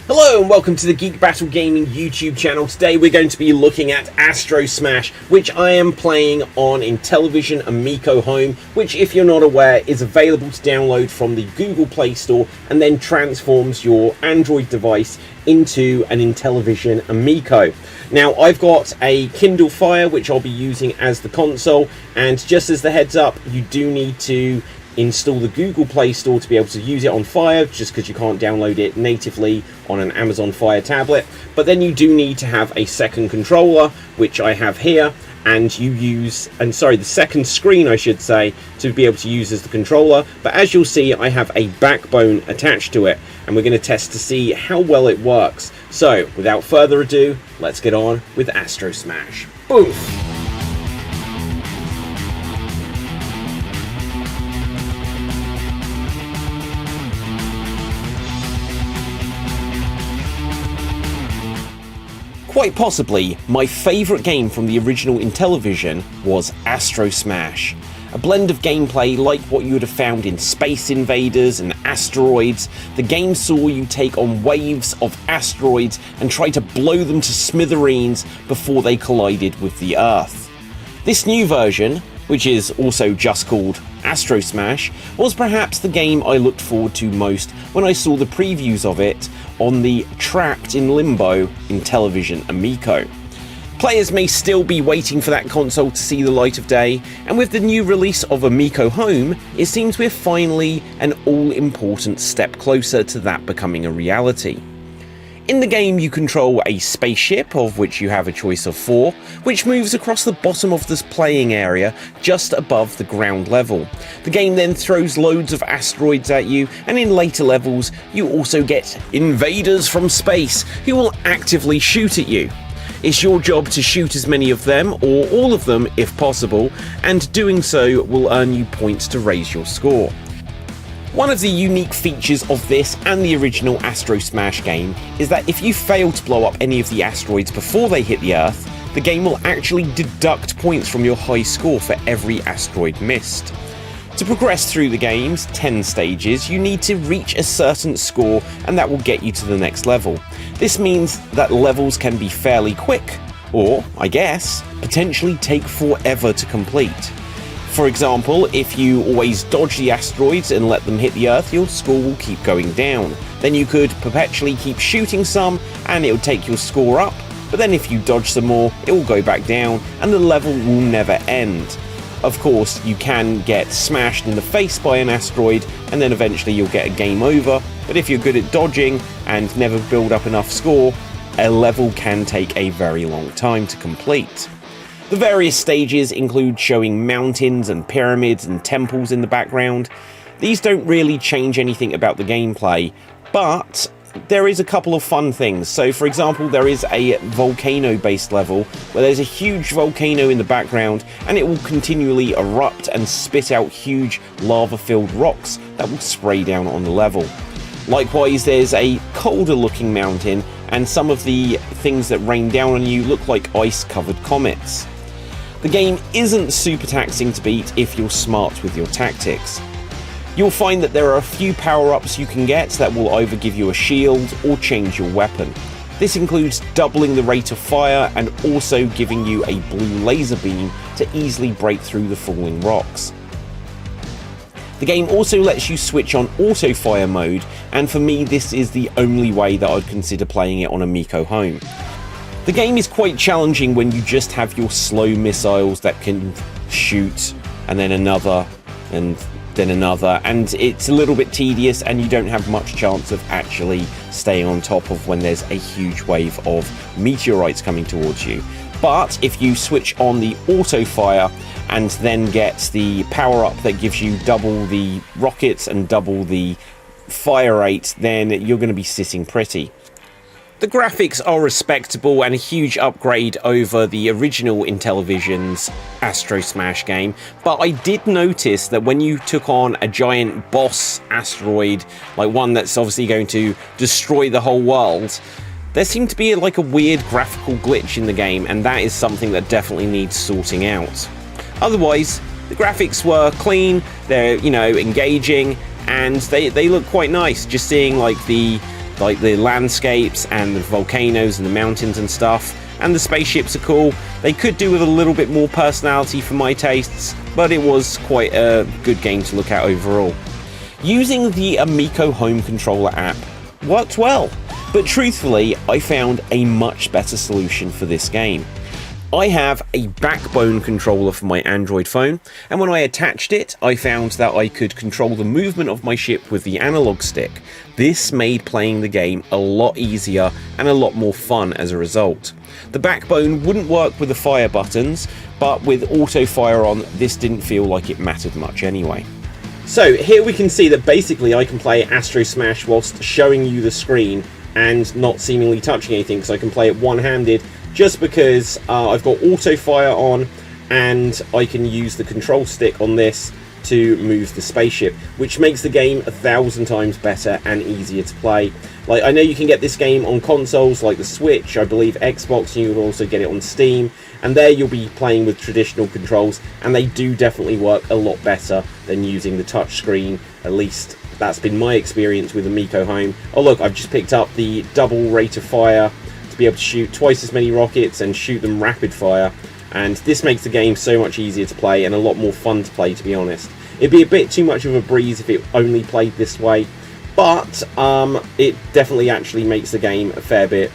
Hello and welcome to the Geek Battle Gaming YouTube channel. Today we're going to be looking at Astrosmash, which I am playing on Intellivision Amico Home, which, if you're not aware, is available to download from the Google Play Store and then transforms your Android device into an Intellivision Amico. Now, I've got a Kindle Fire which I'll be using as the console, and just as the heads up, you do need to install the Google Play Store to be able to use it on Fire, just because you can't download it natively on an Amazon Fire tablet. But then you do need to have a second controller, which I have here, and the second screen, I should say, to be able to use as the controller. But as you'll see, I have a backbone attached to it, and we're going to test to see how well it works. So, without further ado, let's get on with Astrosmash. Boof! Quite possibly, my favourite game from the original Intellivision was Astrosmash. A blend of gameplay like what you would have found in Space Invaders and Asteroids. The game saw you take on waves of asteroids and try to blow them to smithereens before they collided with the Earth. This new version, which is also just called Astrosmash, was perhaps the game I looked forward to most when I saw the previews of it on the Trapped in Limbo Intellivision Amico. Players may still be waiting for that console to see the light of day, and with the new release of Amico Home, it seems we're finally an all-important step closer to that becoming a reality. In the game, you control a spaceship, of which you have a choice of 4, which moves across the bottom of this playing area just above the ground level. The game then throws loads of asteroids at you, and in later levels, you also get invaders from space who will actively shoot at you. It's your job to shoot as many of them, or all of them if possible, and doing so will earn you points to raise your score. One of the unique features of this and the original Astrosmash game is that if you fail to blow up any of the asteroids before they hit the Earth, the game will actually deduct points from your high score for every asteroid missed. To progress through the game's 10 stages, you need to reach a certain score, and that will get you to the next level. This means that levels can be fairly quick, or, I guess, potentially take forever to complete. For example, if you always dodge the asteroids and let them hit the Earth, your score will keep going down. Then you could perpetually keep shooting some and it will take your score up, but then if you dodge some more, it will go back down and the level will never end. Of course, you can get smashed in the face by an asteroid and then eventually you'll get a game over, but if you're good at dodging and never build up enough score, a level can take a very long time to complete. The various stages include showing mountains and pyramids and temples in the background. These don't really change anything about the gameplay, but there is a couple of fun things. So for example, there is a volcano-based level where there's a huge volcano in the background and it will continually erupt and spit out huge lava-filled rocks that will spray down on the level. Likewise, there's a colder looking mountain and some of the things that rain down on you look like ice-covered comets. The game isn't super taxing to beat if you're smart with your tactics. You'll find that there are a few power-ups you can get that will either give you a shield or change your weapon. This includes doubling the rate of fire and also giving you a blue laser beam to easily break through the falling rocks. The game also lets you switch on auto fire mode, and for me this is the only way that I'd consider playing it on Amico Home. The game is quite challenging when you just have your slow missiles that can shoot, and then another, and then another, and it's a little bit tedious and you don't have much chance of actually staying on top of when there's a huge wave of meteorites coming towards you. But if you switch on the auto fire and then get the power up that gives you double the rockets and double the fire rate, then you're going to be sitting pretty. The graphics are respectable and a huge upgrade over the original Intellivision's Astrosmash game, but I did notice that when you took on a giant boss asteroid, like one that's obviously going to destroy the whole world, there seemed to be like a weird graphical glitch in the game, and that is something that definitely needs sorting out. Otherwise, the graphics were clean, they're, engaging, and they look quite nice. Just seeing like the like the landscapes and the volcanoes and the mountains and stuff, and the spaceships are cool. They could do with a little bit more personality for my tastes, but it was quite a good game to look at overall. Using the Amico Home controller app worked well, but truthfully, I found a much better solution for this game. I have a backbone controller for my Android phone, and when I attached it, I found that I could control the movement of my ship with the analog stick. This made playing the game a lot easier and a lot more fun as a result. The backbone wouldn't work with the fire buttons, but with auto fire on, this didn't feel like it mattered much anyway. So here we can see that basically I can play Astrosmash whilst showing you the screen and not seemingly touching anything, because I can play it one-handed just because I've got auto fire on and I can use the control stick on this to move the spaceship, which makes the game 1,000 times better and easier to play. Like, I know you can get this game on consoles like the Switch, I believe Xbox, and you can also get it on Steam, and there you'll be playing with traditional controls, and they do definitely work a lot better than using the touch screen. At least that's been my experience with Amico Home. Oh look, I've just picked up the double rate of fire to be able to shoot twice as many rockets and shoot them rapid fire, and this makes the game so much easier to play and a lot more fun to play, to be honest. It'd be a bit too much of a breeze if it only played this way, but it definitely actually makes the game a fair bit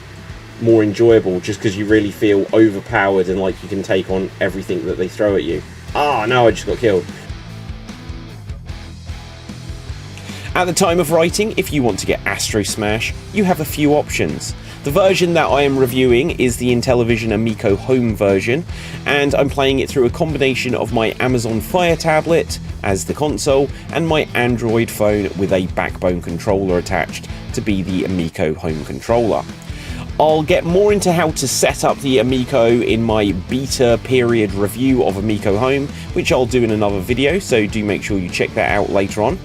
more enjoyable, just because you really feel overpowered and like you can take on everything that they throw at you. Ah, no, I just got killed. At the time of writing, if you want to get Astrosmash, you have a few options. The version that I am reviewing is the Intellivision Amico Home version, and I'm playing it through a combination of my Amazon Fire tablet as the console and my Android phone with a backbone controller attached to be the Amico Home controller. I'll get more into how to set up the Amico in my beta period review of Amico Home, which I'll do in another video, so do make sure you check that out later on.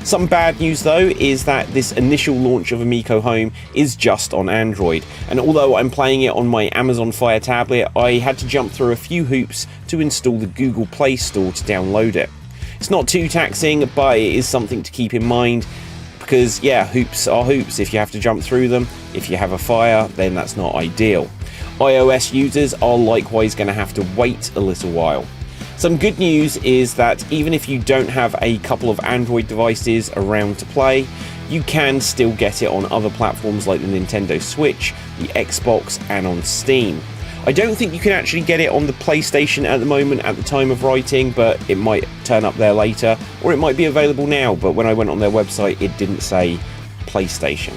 Some bad news though is that this initial launch of Amico Home is just on Android, and although I'm playing it on my Amazon Fire tablet, I had to jump through a few hoops to install the Google Play Store to download it. It's not too taxing, but it is something to keep in mind, because yeah, hoops are hoops if you have to jump through them. If you have a Fire, then that's not ideal. iOS users are likewise going to have to wait a little while. Some good news is that even if you don't have a couple of Android devices around to play, you can still get it on other platforms like the Nintendo Switch, the Xbox, and on Steam. I don't think you can actually get it on the PlayStation at the moment at the time of writing, but it might turn up there later, or it might be available now, but when I went on their website it didn't say PlayStation.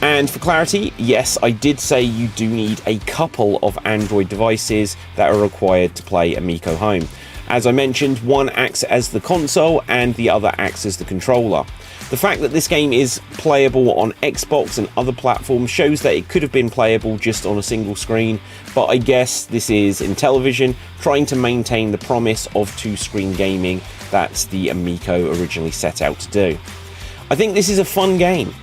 And for clarity, yes, I did say you do need a couple of Android devices that are required to play Amico Home. As I mentioned, one acts as the console and the other acts as the controller. The fact that this game is playable on Xbox and other platforms shows that it could have been playable just on a single screen, but I guess this is Intellivision trying to maintain the promise of two-screen gaming that the Amico originally set out to do. I think this is a fun game.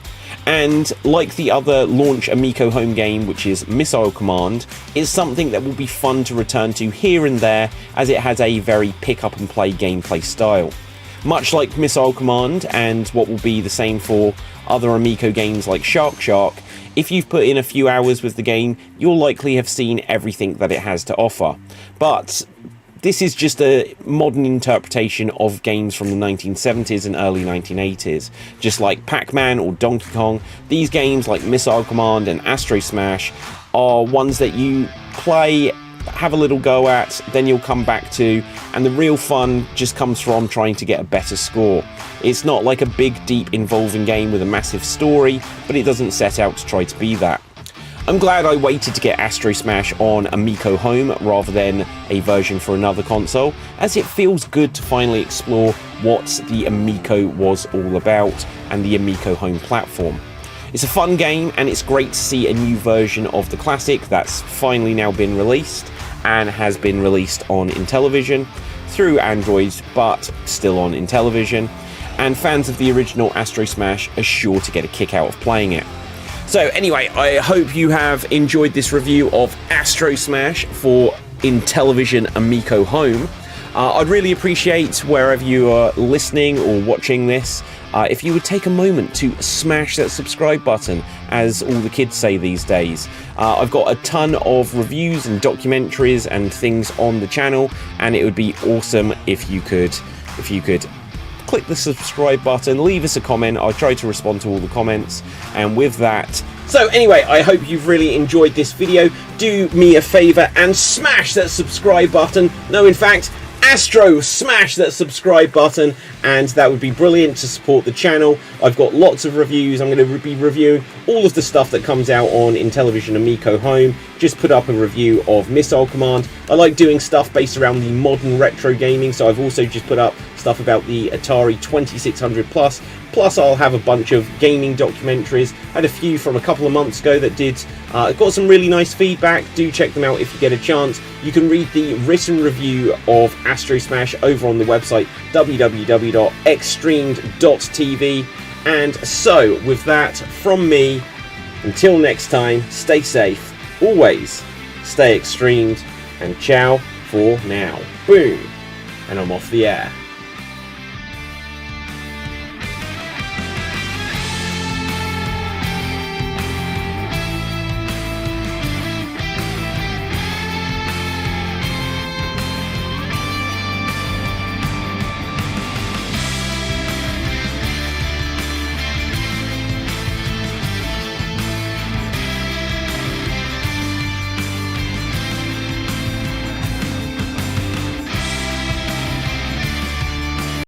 And like the other launch Amico Home game, which is Missile Command, is something that will be fun to return to here and there, as it has a very pick up and play gameplay style. Much like Missile Command, and what will be the same for other Amico games like Shark, if you've put in a few hours with the game, you'll likely have seen everything that it has to offer. But this is just a modern interpretation of games from the 1970s and early 1980s. Just like Pac-Man or Donkey Kong, these games like Missile Command and Astrosmash are ones that you play, have a little go at, then you'll come back to, and the real fun just comes from trying to get a better score. It's not like a big, deep, involving game with a massive story, but it doesn't set out to try to be that. I'm glad I waited to get Astrosmash on Amico Home rather than a version for another console, as it feels good to finally explore what the Amico was all about and the Amico Home platform. It's a fun game, and it's great to see a new version of the classic that's finally now been released and has been released on Intellivision through Android, but still on Intellivision, and fans of the original Astrosmash are sure to get a kick out of playing it. So anyway, I hope you have enjoyed this review of Astrosmash for Intellivision Amico Home. I'd really appreciate wherever you are listening or watching this, if you would take a moment to smash that subscribe button, as all the kids say these days. I've got a ton of reviews and documentaries and things on the channel, and it would be awesome if you could click the subscribe button, leave us a comment. I'll try to respond to all the comments. And with that, so anyway, I hope you've really enjoyed this video. Do me a favor and smash that subscribe button. No, in fact, smash that subscribe button, and that would be brilliant to support the channel. I've got lots of reviews. I'm going to be reviewing all of the stuff that comes out on Intellivision Amico Home. Just put up a review of Missile Command. I like doing stuff based around the modern retro gaming, so I've also just put up stuff about the Atari 2600 Plus. Plus, I'll have a bunch of gaming documentaries. I had a few from a couple of months ago that got some really nice feedback. Do check them out if you get a chance. You can read the written review of Astrosmash over on the website www.extremed.tv. And so, with that, from me, until next time, stay safe, always stay extremed, and ciao for now. Boom. And I'm off the air.